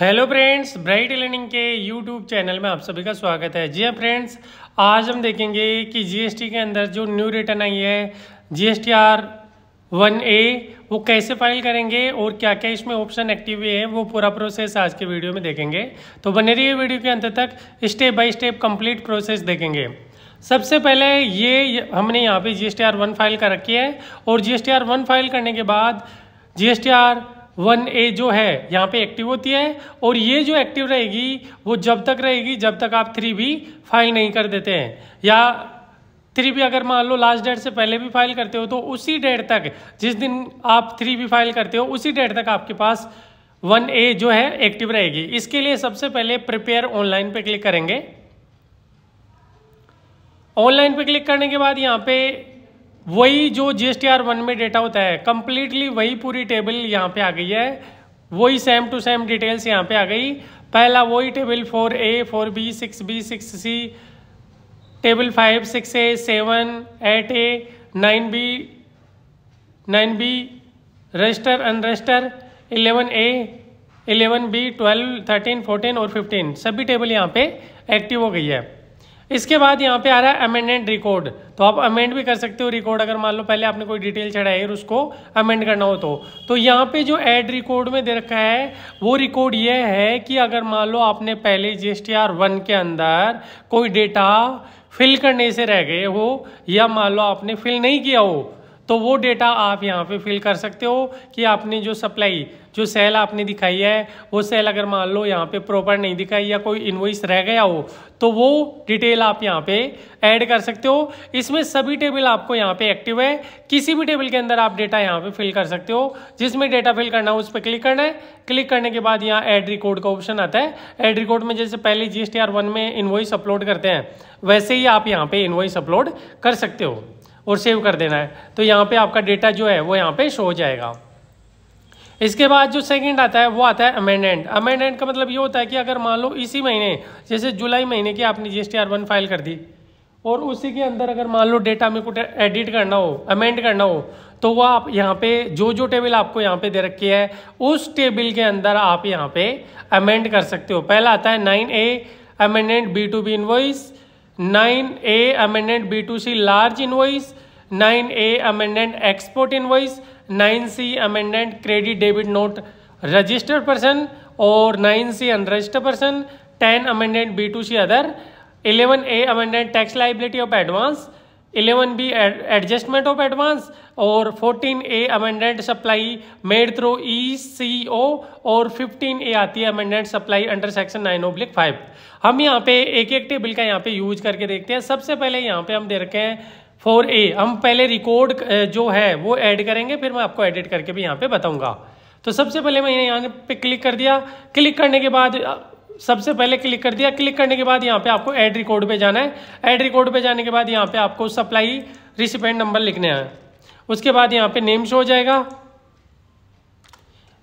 Hello friends, bright learning के YouTube channel में आप सभी का स्वागत है। जी हाँ फ्रेंड्स, आज हम देखेंगे कि जीएसटी के अंदर जो न्यू रिटर्न आई है GSTR 1A वो कैसे फाइल करेंगे और क्या क्या इसमें ऑप्शन एक्टिव है, वो पूरा प्रोसेस आज के वीडियो में देखेंगे। तो बने रहिए वीडियो के अंत तक, step by step complete process देखेंगे। सबसे पहले ये हमने यहाँ पे GSTR 1 फाइल कर रखी है और GSTR 1 फाइल करने के बाद GSTR 1A जो है यहाँ पे एक्टिव होती है और ये जो एक्टिव रहेगी वो जब तक रहेगी जब तक आप 3B फाइल नहीं कर देते हैं, या 3B अगर मान लो लास्ट डेट से पहले भी फाइल करते हो तो उसी डेट तक, जिस दिन आप 3B फाइल करते हो उसी डेट तक आपके पास 1A जो है एक्टिव रहेगी। इसके लिए सबसे पहले प्रिपेयर ऑनलाइन पे क्लिक करेंगे। ऑनलाइन पे क्लिक करने के बाद यहाँ पे वही जो GSTR 1 में डेटा होता है कंप्लीटली वही पूरी टेबल यहाँ पे आ गई है, वही सेम टू सेम डिटेल्स यहाँ पे आ गई। पहला वही table 4A 4B 6B 6C, table 5 6A 7 8A 9B register unregister 11A 11B 12 13 14 और 15 सभी टेबल यहाँ पे एक्टिव हो गई है। इसके बाद यहाँ पे आ रहा है अमेंडेंट रिकॉर्ड, तो आप अमेंड भी कर सकते हो रिकॉर्ड, अगर मान लो पहले आपने कोई डिटेल चढ़ाई है और उसको अमेंड करना हो तो यहाँ पे जो ऐड रिकॉर्ड में दे रखा है वो रिकॉर्ड ये है कि अगर मान लो आपने पहले GSTR 1 के अंदर कोई डेटा फिल करने से रह गए हो या मान लो आपने फिल नहीं किया हो तो वो डेटा आप यहाँ पे फिल कर सकते हो कि आपने जो सप्लाई जो सेल आपने दिखाई है वो सेल अगर मान लो यहाँ पे प्रॉपर नहीं दिखाई या कोई इनवॉइस रह गया हो तो वो डिटेल आप यहाँ पे ऐड कर सकते हो। इसमें सभी टेबल आपको यहाँ पे एक्टिव है, किसी भी टेबल के अंदर आप डेटा यहाँ पे फिल कर सकते हो। जिसमें डेटा फिल करना है उस पर क्लिक करना है। क्लिक करने के बाद यहाँ ऐड रिकॉर्ड का ऑप्शन आता है। ऐड रिकॉर्ड में जैसे पहले GSTR 1 में इनवॉइस अपलोड करते हैं वैसे ही आप यहाँ पे इनवॉइस अपलोड कर सकते हो और सेव कर देना है, तो यहाँ पे आपका डेटा जो है वो यहाँ पे शो हो जाएगा। इसके बाद जो सेकंड आता है वो आता है अमेंडेंट। अमेंडेंट का मतलब ये होता है कि अगर मान लो इसी महीने जैसे जुलाई महीने की आपने GSTR 1 फाइल कर दी और उसी के अंदर अगर मान लो डेटा में कुछ एडिट करना हो अमेंड करना हो तो वो आप यहाँ पे जो टेबल आपको यहाँ पे दे रखी है उस टेबल के अंदर आप यहाँ पे अमेंड कर सकते हो। पहला आता है 9A amendment B2B invoice, 9A amendment B2C large invoice, 9A amendment export invoice, 9C amendment credit debit note registered person और 9C unregistered person, 10 amendment B2C other, 11A amendment tax liability of advance, 11B adjustment of advance और 14A amendment supply made through ECO और 15A आती है amendment supply under section 9/5। हम यहाँ पे एक एक टेबल का यहाँ पे यूज करके देखते हैं। सबसे पहले यहाँ पे हम दे रखे हैं 4A, हम पहले रिकॉर्ड जो है वो ऐड करेंगे, फिर मैं आपको एडिट करके भी यहाँ पे बताऊंगा। तो सबसे पहले मैंने यहाँ पे क्लिक कर दिया। क्लिक करने के बाद सबसे पहले क्लिक कर दिया। क्लिक करने के बाद यहाँ पे आपको ऐड रिकॉर्ड पे जाना है। ऐड रिकॉर्ड पे जाने के बाद यहाँ पे आपको सप्लाई रिसिपेंट नंबर लिखने हैं। उसके बाद यहाँ पे नेम शो हो जाएगा।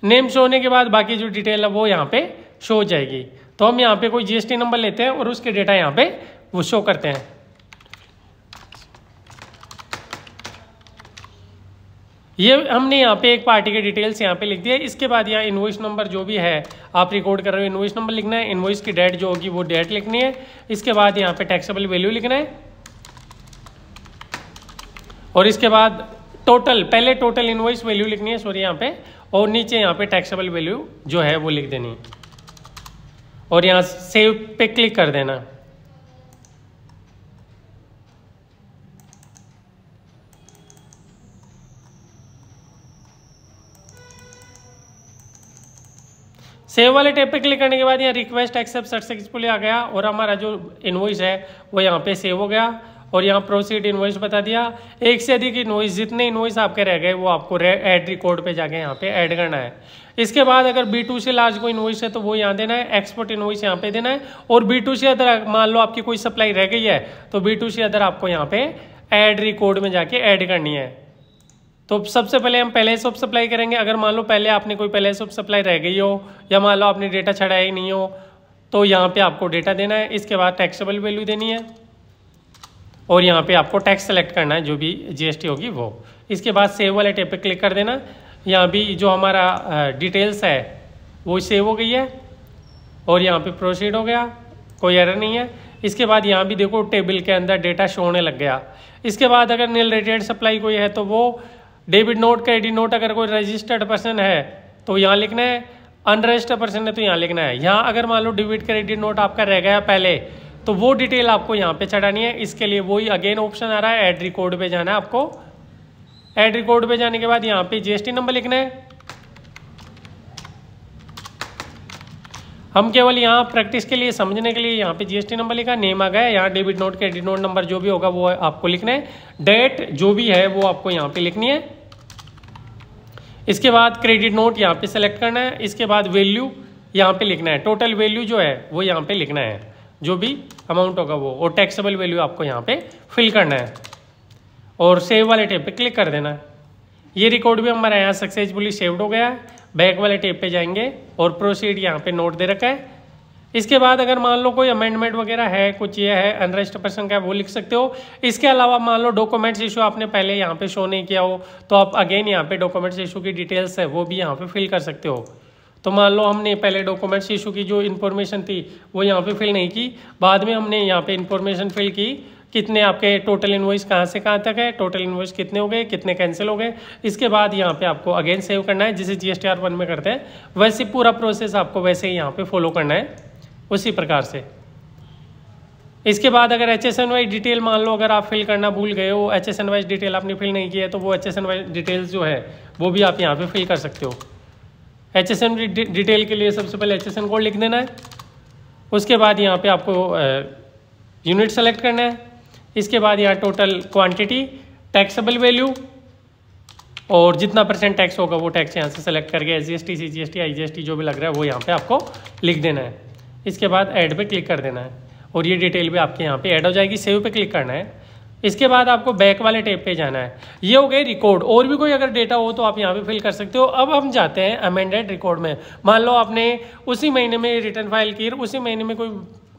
नेम शो होने के बाद बाकी जो डिटेल है वो यहाँ पे शो हो जाएगी। तो हम यहाँ पे कोई GST नंबर लेते हैं और उसके डेटा यहाँ पे वो शो करते हैं। ये हमने यहाँ पे एक पार्टी के डिटेल्स यहाँ पे लिख दिया। इसके बाद यहाँ इनवॉइस नंबर जो भी है आप रिकॉर्ड कर रहे हो इनवॉइस नंबर लिखना है। इनवॉइस की डेट जो होगी वो डेट लिखनी है। इसके बाद यहाँ पे टैक्सेबल वैल्यू लिखना है और इसके बाद टोटल, पहले टोटल इनवॉइस वैल्यू लिखनी है सॉरी यहाँ पे, और नीचे यहाँ पे टैक्सेबल वैल्यू जो है वो लिख देनी और यहाँ सेव पे क्लिक कर देना। सेव वाले टैब पे क्लिक करने के बाद यहाँ रिक्वेस्ट एक्सेप्ट सक्सेसफुली आ गया और हमारा जो इनवॉइस है वो यहाँ पे सेव हो गया और यहाँ प्रोसीड इनवॉइस बता दिया। एक से अधिक इनवॉइस, जितने इनवॉइस आपके रह गए वो आपको ऐड रिकॉर्ड पे जाके यहाँ पे ऐड करना है। इसके बाद अगर B2C लार्ज कोई इनवॉइस है तो वो यहाँ देना है, एक्सपोर्ट इनवॉइस यहाँ पे देना है और B2C अदर मान लो आपकी कोई सप्लाई रह गई है तो B2C अदर आपको यहाँ पे ऐड रिकॉर्ड में जाके ऐड करनी है। तो सबसे पहले हम पहले सब सप्लाई करेंगे। अगर मान लो पहले आपने कोई पहले सब सप्लाई रह गई हो या मान लो आपने डेटा छड़ाया ही नहीं हो तो यहाँ पे आपको डेटा देना है। इसके बाद टैक्सेबल वैल्यू देनी है और यहाँ पे आपको टैक्स सेलेक्ट करना है जो भी GST होगी वो। इसके बाद सेव वाले टैब पे क्लिक कर देना। यहाँ भी जो हमारा डिटेल्स है वो सेव हो गई है। और यहाँ पे प्रोसीड हो गया, कोई एरर नहीं है। इसके बाद यहाँ भी देखो टेबल के अंदर डेटा शो होने लग गया। इसके बाद अगर नील रेटेड सप्लाई कोई है तो वो डेबिट नोट क्रेडिट नोट अगर कोई रजिस्टर्ड पर्सन है तो यहाँ लिखना है, अनरजिस्टर्ड पर्सन है तो यहाँ लिखना है। यहाँ अगर मान लो डेबिट क्रेडिट नोट आपका रह गया पहले तो वो डिटेल आपको यहाँ पे चढ़ानी है। इसके लिए वही अगेन ऑप्शन आ रहा है, ऐड रिकॉर्ड पे जाना है आपको। ऐड रिकॉर्ड पे जाने के बाद यहाँ पे जीएसटी नंबर लिखना है। हम केवल यहाँ प्रैक्टिस के लिए समझने के लिए यहाँ पे जीएसटी नंबर लिखा, नेम आ गया। यहाँ debit note credit note number जो भी होगा वो आपको लिखना है। डेट जो भी है वो आपको यहाँ पे लिखनी है। इसके बाद क्रेडिट नोट यहाँ पे सेलेक्ट करना है। इसके बाद वैल्यू यहाँ पे लिखना है, टोटल वैल्यू जो है वो यहाँ पे लिखना है, जो भी अमाउंट होगा वो, और टैक्सेबल वैल्यू आपको यहाँ पे फिल करना है और सेव वाले टैब पे क्लिक कर देना है। ये रिकॉर्ड भी हमारा यहाँ सक्सेसफुली सेव्ड हो गया है। बैक वाले टैब पे जाएंगे और प्रोसीड यहाँ पे नोट दे रखा है। इसके बाद अगर मान लो कोई अमेंडमेंट वगैरह है, कुछ ये है अनरजिस्टर्ड पर्सन का, वो लिख सकते हो। इसके अलावा मान लो डॉक्यूमेंट्स इशू आपने पहले यहाँ पे शो नहीं किया हो तो आप अगेन यहाँ पे डॉक्यूमेंट्स इशू की डिटेल्स है वो भी यहाँ पे फिल कर सकते हो। तो मान लो हमने पहले डॉक्यूमेंट्स इशू की जो इन्फॉर्मेशन थी वो यहाँ पे फिल नहीं की, बाद में हमने यहाँ पे इन्फॉर्मेशन फिल की, कितने आपके टोटल इनवॉइस कहाँ से कहाँ तक है, टोटल इनवॉइस कितने हो गए, कितने कैंसिल हो गए। इसके बाद यहाँ पे आपको अगेन सेव करना है, जिसे GSTR 1 में करते हैं वैसे पूरा प्रोसेस आपको वैसे ही यहाँ पे फॉलो करना है उसी प्रकार से। इसके बाद अगर HSN-वाइज डिटेल मान लो अगर आप फिल करना भूल गए हो, HSN-वाइज डिटेल आपने फिल नहीं की है तो वो HSN-वाइज डिटेल्स जो है वो भी आप यहाँ पे फिल कर सकते हो। HSN डिटेल के लिए सबसे पहले HSN कोड लिख देना है। उसके बाद यहाँ पे आपको यूनिट सेलेक्ट करना है। इसके बाद यहाँ टोटल क्वांटिटी, टैक्सेबल वैल्यू और जितना % टैक्स होगा वो टैक्स यहाँ से सेलेक्ट करके SGST, CGST, IGST जो भी लग रहा है वो यहाँ पे आपको लिख देना है। इसके बाद ऐड पे क्लिक कर देना है और ये डिटेल भी आपके यहाँ पे ऐड हो जाएगी। सेव पे क्लिक करना है। इसके बाद आपको बैक वाले टैब पे जाना है। ये हो गए रिकॉर्ड। और भी कोई अगर डेटा हो तो आप यहाँ पे फिल कर सकते हो। अब हम जाते हैं अमेंडेड रिकॉर्ड में। मान लो आपने उसी महीने में रिटर्न फाइल की, उसी महीने में कोई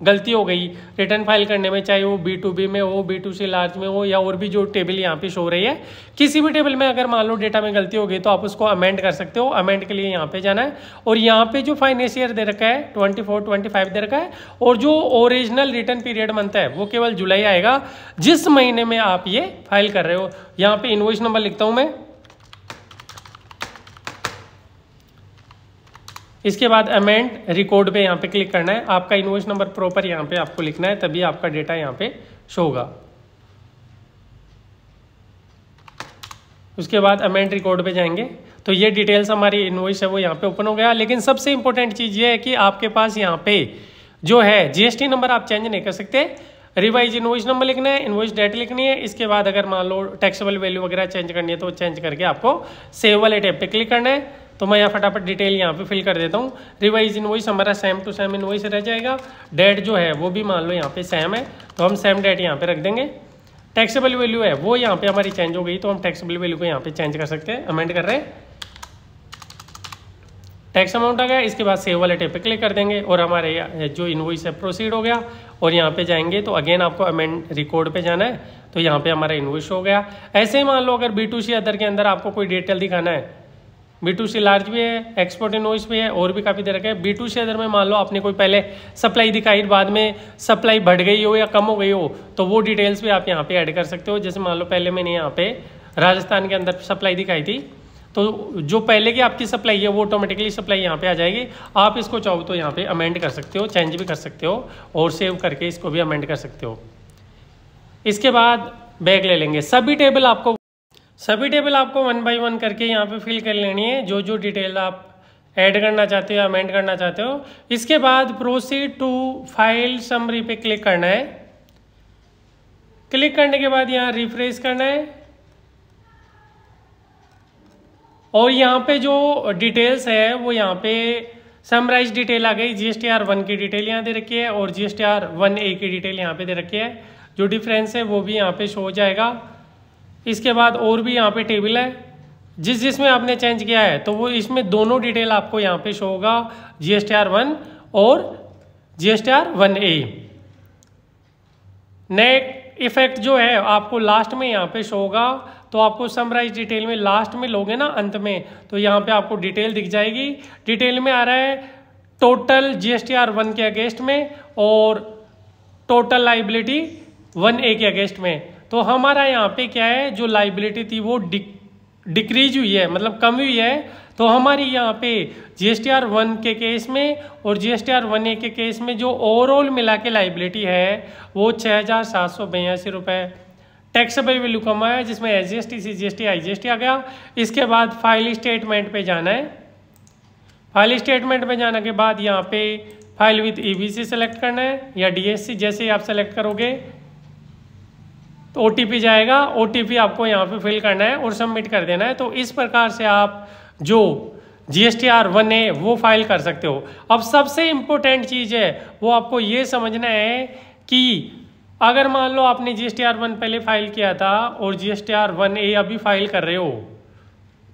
गलती हो गई रिटर्न फाइल करने में, चाहे वो B2B में हो, B2C लार्ज में हो या और भी जो टेबल यहाँ पे शो रही है, किसी भी टेबल में अगर मान लो डेटा में गलती हो गई तो आप उसको अमेंड कर सकते हो। अमेंड के लिए यहाँ पे जाना है और यहाँ पे जो फाइनेंशियल दे रखा है 24-25 दे रखा है और जो ओरिजिनल रिटर्न पीरियड मंथ है वो केवल जुलाई आएगा जिस महीने में आप ये फाइल कर रहे हो। यहाँ पे इनवॉइस नंबर लिखता हूँ मैं। इसके बाद अमेंड रिकॉर्ड पे यहाँ पे क्लिक करना है। आपका इनवॉइस नंबर प्रॉपर यहाँ पे आपको लिखना है, तभी आपका डेटा यहाँ पे शो होगा। उसके बाद अमेंड रिकॉर्ड पे जाएंगे तो ये डिटेल्स हमारी इनवॉइस है वो यहाँ पे ओपन हो गया। लेकिन सबसे इंपॉर्टेंट चीज़ ये है कि आपके पास यहाँ पे जो है GST नंबर आप चेंज नहीं कर सकते। रिवाइज इनवॉइस नंबर लिखना है, इनवॉइस डेट लिखनी है। इसके बाद अगर मान लो टैक्सेबल वैल्यू वगैरह चेंज करनी है तो चेंज करके आपको सेव वाले टैब पे क्लिक करना है। तो मैं यहाँ फटाफट डिटेल यहाँ पे फिल कर देता हूँ। रिवाइज इनवॉइस हमारा सेम टू सेम इनवॉइस रह जाएगा। डेट जो है वो भी मान लो यहाँ पे सेम है तो हम सेम डेट यहाँ पे रख देंगे। टैक्सेबल वैल्यू है वो यहाँ पे हमारी चेंज हो गई तो हम टैक्सेबल वैल्यू को यहाँ पे चेंज कर सकते हैं। अमेंड कर रहे हैं, टैक्स अमाउंट आ गया। इसके बाद सेव वाले टैब पे क्लिक कर देंगे और हमारे जो इनवॉइस है प्रोसीड हो गया। और यहाँ पे जाएंगे तो अगेन आपको अमेंड रिकॉर्ड पे जाना है तो यहाँ पे हमारा इनवॉइस हो गया। ऐसे ही मान लो अगर B2C अदर के अंदर आपको कोई डिटेल दिखाना है, B2C लार्ज भी है, एक्सपोर्ट इनवॉइस भी है और भी काफ़ी तरह के। B2C अदर में मान लो आपने कोई पहले सप्लाई दिखाई, बाद में सप्लाई बढ़ गई हो या कम हो गई हो तो वो डिटेल्स भी आप यहाँ पे ऐड कर सकते हो। जैसे मान लो पहले मैंने यहाँ पे राजस्थान के अंदर सप्लाई दिखाई थी तो जो पहले की आपकी सप्लाई है वो ऑटोमेटिकली सप्लाई यहाँ पे आ जाएगी। आप इसको चाहो तो यहाँ पे अमेंड कर सकते हो, चेंज भी कर सकते हो और सेव करके इसको भी अमेंड कर सकते हो। इसके बाद बैक ले लेंगे। सभी टेबल आपको 1 बाय 1 करके यहाँ पे फिल कर लेनी है, जो जो डिटेल आप ऐड करना चाहते हो, अमेंड करना चाहते हो। इसके बाद प्रोसीड टू फाइल समरी पे क्लिक करना है। क्लिक करने के बाद यहाँ रिफ्रेश करना है और यहाँ पे जो डिटेल्स है वो यहाँ पे समराइज डिटेल आ गई। GSTR 1 की डिटेल यहाँ दे रखी है और GSTR 1A की डिटेल यहाँ पे दे रखी है। जो डिफरेंस है वो भी यहाँ पे शो हो जाएगा। इसके बाद और भी यहाँ पे टेबल है जिसमें आपने चेंज किया है तो वो इसमें दोनों डिटेल आपको यहाँ पे शो होगा, GSTR 1 और GSTR 1A। नेट इफेक्ट जो है आपको लास्ट में यहाँ पे शो होगा तो आपको समराइज डिटेल में लास्ट में लोगे ना अंत में तो यहाँ पे आपको डिटेल दिख जाएगी। डिटेल में आ रहा है टोटल GSTR 1 के अगेंस्ट में और टोटल लाइबिलिटी 1A के अगेंस्ट में। तो हमारा यहाँ पे क्या है, जो लाइबिलिटी थी वो डिक्रीज हुई है, मतलब कम हुई है। तो हमारी यहाँ पे GSTR 1 के केस में और GSTR 1A के केस में जो ओवरऑल मिला के लाइबिलिटी है वो 6,782 रुपये। टैक्सेबल वैल्यू कम आया जिसमें SGST CGST IGST आ गया। इसके बाद फाइल स्टेटमेंट पे जाना है। फाइल स्टेटमेंट पे जाने के बाद यहाँ पे फाइल विथ EBC सेलेक्ट करना है या DSC, जैसे ही आप सेलेक्ट करोगे तो OTP जाएगा। OTP आपको यहाँ पे फिल करना है और सबमिट कर देना है। तो इस प्रकार से आप जो GSTR 1A वो फाइल कर सकते हो। अब सबसे इम्पोर्टेंट चीज़ है वो आपको ये समझना है कि अगर मान लो आपने GSTR 1 पहले फाइल किया था और GSTR 1A अभी फाइल कर रहे हो,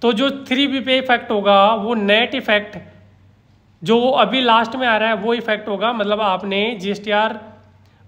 तो जो 3B पे इफेक्ट होगा वो नेट इफेक्ट जो अभी लास्ट में आ रहा है वो इफेक्ट होगा। मतलब आपने GSTR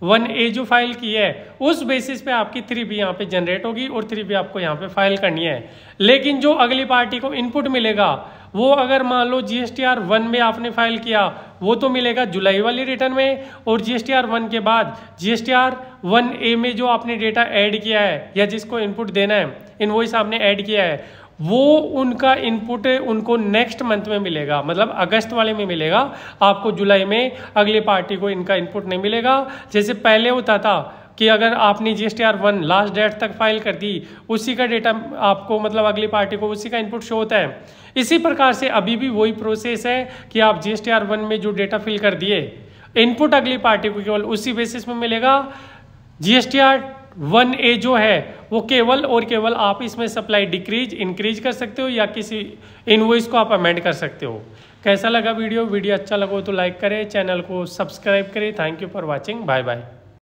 1A जो फाइल की है उस बेसिस पे आपकी 3B यहाँ पे जनरेट होगी और 3B आपको यहाँ पे फाइल करनी है। लेकिन जो अगली पार्टी को इनपुट मिलेगा वो अगर मान लो GSTR 1 में आपने फाइल किया वो तो मिलेगा जुलाई वाली रिटर्न में, और GSTR 1 के बाद GSTR 1A में जो आपने डेटा ऐड किया है या जिसको इनपुट देना है, इनवॉइस आपने ऐड किया है, वो उनका इनपुट उनको नेक्स्ट मंथ में मिलेगा, मतलब अगस्त वाले में मिलेगा। आपको जुलाई में अगली पार्टी को इनका इनपुट नहीं मिलेगा। जैसे पहले होता था कि अगर आपने GSTR 1 लास्ट डेट तक फाइल कर दी उसी का डेटा आपको, मतलब अगली पार्टी को उसी का इनपुट शो होता है। इसी प्रकार से अभी भी वही प्रोसेस है कि आप GSTR 1 में जो डेटा फिल कर दिए इनपुट अगली पार्टी को केवल उसी बेसिस में मिलेगा। GSTR 1A जो है वो केवल और केवल आप इसमें सप्लाई डिक्रीज इंक्रीज कर सकते हो या किसी इनवॉइस को आप अमेंड कर सकते हो। कैसा लगा वीडियो अच्छा लगा तो लाइक करें, चैनल को सब्सक्राइब करें। Thank you for watching, bye bye.